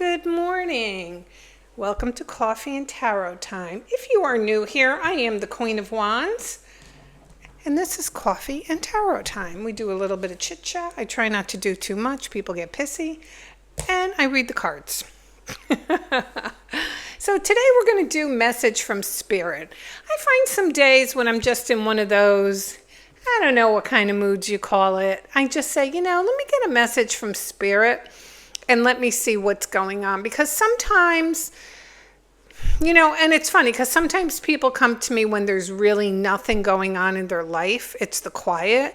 Good morning. Welcome to Coffee and Tarot Time. If you are new here, I am the Queen of Wands, and this is Coffee and Tarot Time. We do a little bit of chit chat. I try not to do too much. People get pissy, and I read the cards. So today we're going to do message from Spirit. I find some days when I'm just in one of those, I don't know what kind of moods you call it. I just say, let me get a message from Spirit and let me see what's going on. Because sometimes, and it's funny because sometimes people come to me when there's really nothing going on in their life. It's the quiet.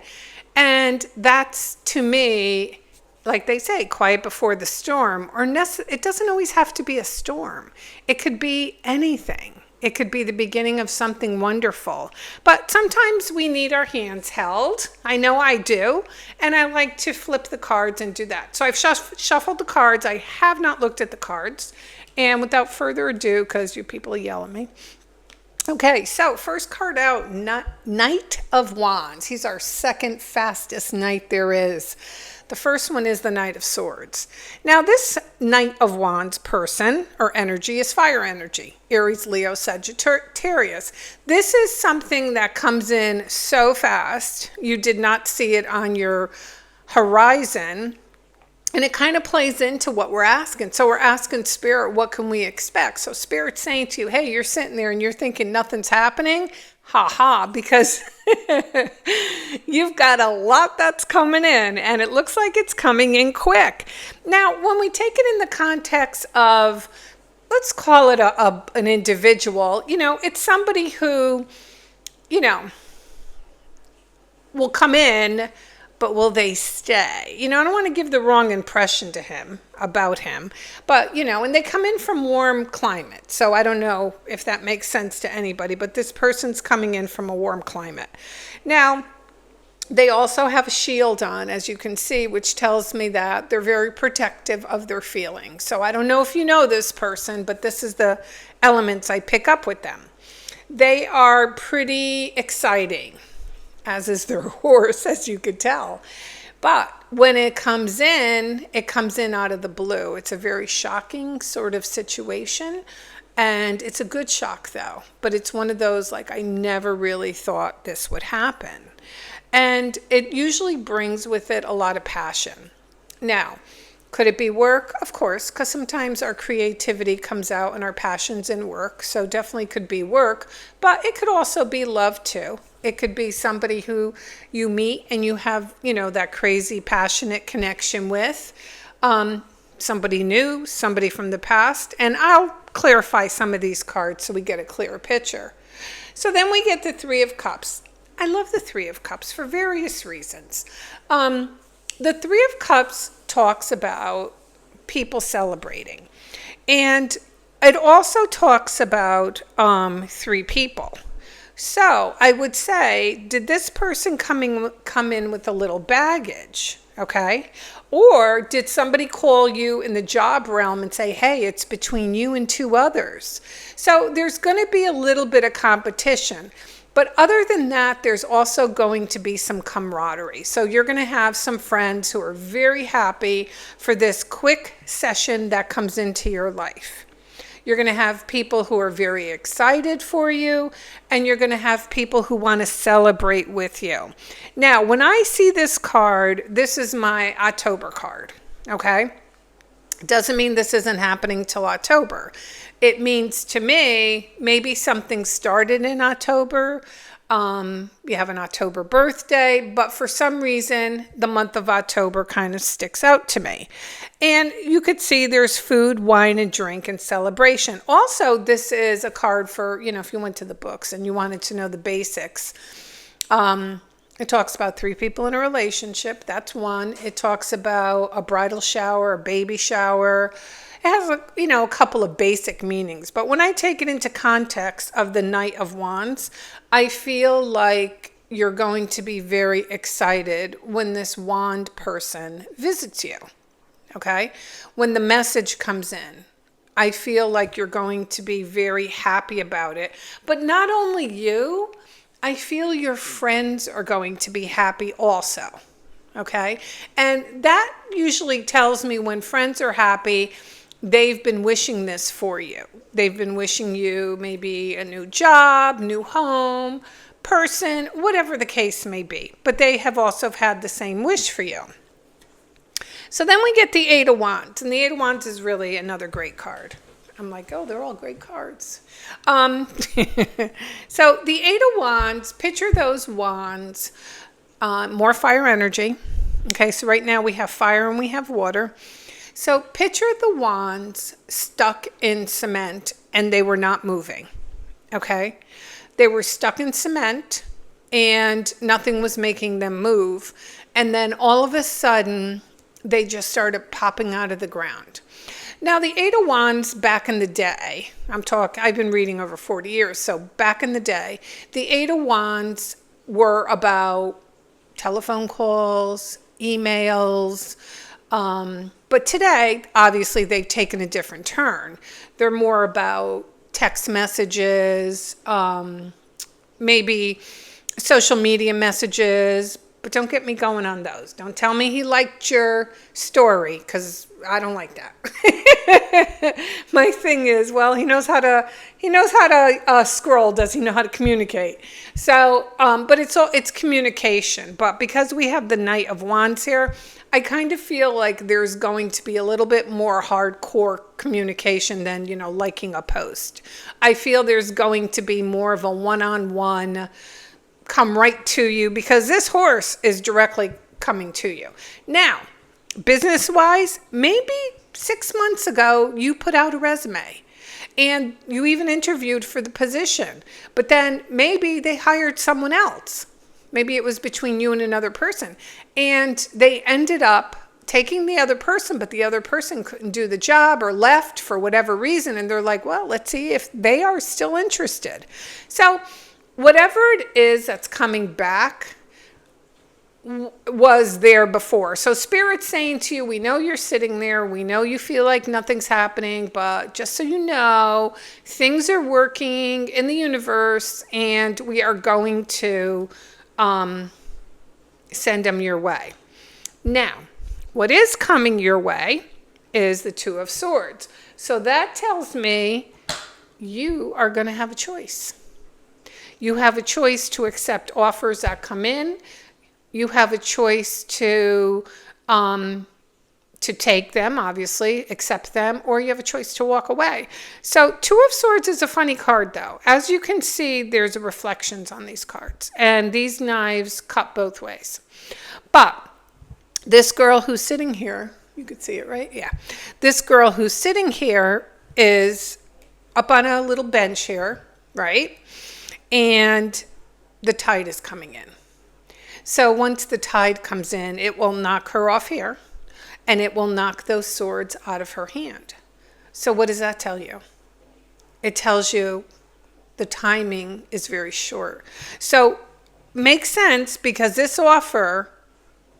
And that's, to me, like they say, quiet before the storm. It doesn't always have to be a storm. It could be anything. It could be the beginning of something wonderful. But sometimes we need our hands held. I know I do. And I like to flip the cards and do that. So I've shuffled the cards. I have not looked at the cards. And without further ado, because you people yell at me. Okay, so first card out, Knight of Wands. He's our second fastest knight there is. The first one is the Knight of Swords. Now, this Knight of Wands person or energy is fire energy. Aries, Leo, Sagittarius. This is something that comes in so fast. You did not see it on your horizon. And it kind of plays into what we're asking. So we're asking Spirit, what can we expect? So Spirit's saying to you, hey, you're sitting there and you're thinking nothing's happening. Ha ha, because you've got a lot that's coming in and it looks like it's coming in quick. Now, when we take it in the context of, let's call it an individual, it's somebody who, will come in, but will they stay? I don't want to give the wrong impression to him, about him. But, and they come in from warm climate. So I don't know if that makes sense to anybody, but this person's coming in from a warm climate. Now, they also have a shield on, as you can see, which tells me that they're very protective of their feelings. So I don't know if you know this person, but this is the elements I pick up with them. They are pretty exciting, as is their horse, as you could tell. But when it comes in out of the blue. It's a very shocking sort of situation. And it's a good shock, though. But it's one of those, like, I never really thought this would happen. And it usually brings with it a lot of passion. Now, could it be work? Of course, because sometimes our creativity comes out and our passion's in work. So definitely could be work. But it could also be love, too. It could be somebody who you meet and you have, that crazy, passionate connection with. Somebody new, somebody from the past. And I'll clarify some of these cards so we get a clearer picture. So then we get the Three of Cups. I love the Three of Cups for various reasons. The Three of Cups talks about people celebrating. And it also talks about three people. So I would say, did this person come in with a little baggage? Okay. Or did somebody call you in the job realm and say, hey, it's between you and two others? So there's going to be a little bit of competition. But other than that, there's also going to be some camaraderie. So you're going to have some friends who are very happy for this quick session that comes into your life. You're going to have people who are very excited for you, and you're going to have people who want to celebrate with you. Now, when I see this card, this is my October card, okay? Doesn't mean this isn't happening till October. It means to me, maybe something started in October. You have an October birthday, but for some reason, the month of October kind of sticks out to me. And you could see there's food, wine, and drink and celebration. Also, this is a card for, if you went to the books and you wanted to know the basics. It talks about three people in a relationship. That's one. It talks about a bridal shower, a baby shower. It has a couple of basic meanings. But when I take it into context of the Knight of Wands, I feel like you're going to be very excited when this wand person visits you. Okay? When the message comes in, I feel like you're going to be very happy about it. But not only you, I feel your friends are going to be happy also. Okay? And that usually tells me when friends are happy, they've been wishing this for you. They've been wishing you maybe a new job, new home, person, whatever the case may be. But they have also had the same wish for you. So then we get the Eight of Wands. And the Eight of Wands is really another great card. I'm like, oh, they're all great cards. So the Eight of Wands, picture those wands, more fire energy. Okay, so right now we have fire and we have water. So picture the wands stuck in cement and they were not moving. Okay, they were stuck in cement and nothing was making them move. And then all of a sudden, they just started popping out of the ground. Now, the Eight of Wands back in the day, I've been reading over 40 years, so back in the day, the Eight of Wands were about telephone calls, emails, but today, obviously, they've taken a different turn. They're more about text messages, maybe social media messages, but don't get me going on those. Don't tell me he liked your story, because I don't like that. My thing is, well, he knows how to scroll. Does he know how to communicate? So, but it's communication. But because we have the Knight of Wands here, I kind of feel like there's going to be a little bit more hardcore communication than, liking a post. I feel there's going to be more of a one-on-one, come right to you, because this horse is directly coming to you. Now, business-wise, maybe 6 months ago, you put out a resume and you even interviewed for the position, but then maybe they hired someone else. Maybe it was between you and another person, and they ended up taking the other person, but the other person couldn't do the job or left for whatever reason. And they're like, well, let's see if they are still interested. So whatever it is that's coming back was there before. So Spirit's saying to you, we know you're sitting there. We know you feel like nothing's happening, but just so you know, things are working in the universe and we are going to send them your way. Now, what is coming your way is the Two of Swords. So that tells me you are going to have a choice. You have a choice to accept offers that come in. You have a choice to take them, obviously, accept them, or you have a choice to walk away. So Two of Swords is a funny card, though. As you can see, there's reflections on these cards, and these knives cut both ways. But this girl who's sitting here, you could see it, right? Yeah. This girl who's sitting here is up on a little bench here, right? And the tide is coming in. So once the tide comes in, it will knock her off here, and it will knock those swords out of her hand. So what does that tell you? It tells you the timing is very short. So makes sense, because this offer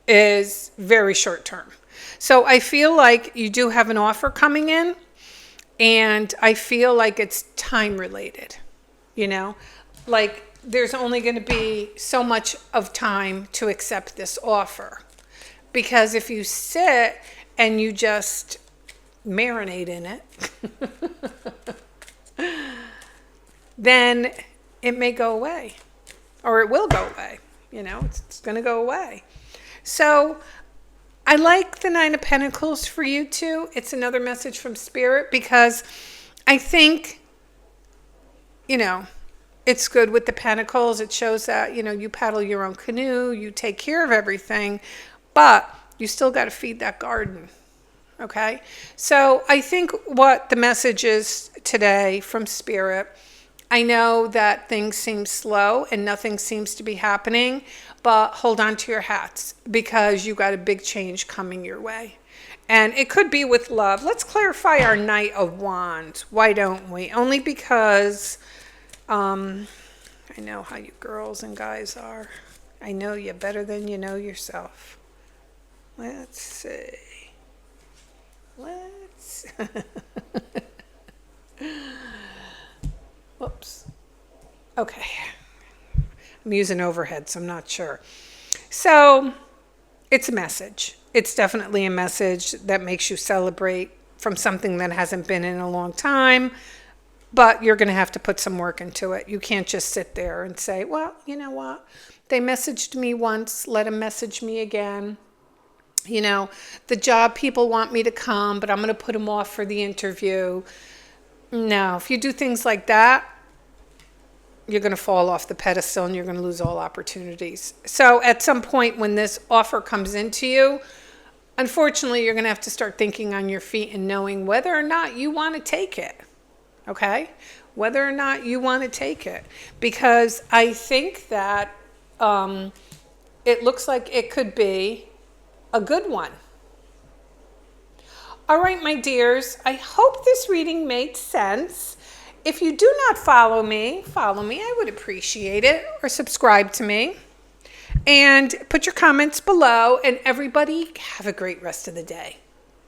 is very short term. So I feel like you do have an offer coming in, and I feel like it's time related, like there's only going to be so much of time to accept this offer. Because if you sit and you just marinate in it, then it may go away, or it will go away. It's going to go away. So I like the Nine of Pentacles for you too. It's another message from Spirit, because I think, it's good with the Pentacles. It shows that, you paddle your own canoe, you take care of everything, but you still got to feed that garden. Okay? So I think what the message is today from Spirit, I know that things seem slow and nothing seems to be happening, but hold on to your hats, because you got a big change coming your way. And it could be with love. Let's clarify our Knight of Wands. Why don't we? Only because I know how you girls and guys are. I know you better than you know yourself. Let's see. Whoops. Okay. I'm using overhead, so I'm not sure. So it's a message. It's definitely a message that makes you celebrate from something that hasn't been in a long time, but you're going to have to put some work into it. You can't just sit there and say, well, you know what? They messaged me once, let them message me again. You know, the job people want me to come, but I'm going to put them off for the interview. No, if you do things like that, you're going to fall off the pedestal and you're going to lose all opportunities. So at some point when this offer comes into you, unfortunately, you're going to have to start thinking on your feet and knowing whether or not you want to take it. Okay? Whether or not you want to take it. Because I think that it looks like it could be a good one. All right, my dears, I hope this reading made sense. If you do not follow me, I would appreciate it, or subscribe to me. And put your comments below, and everybody have a great rest of the day.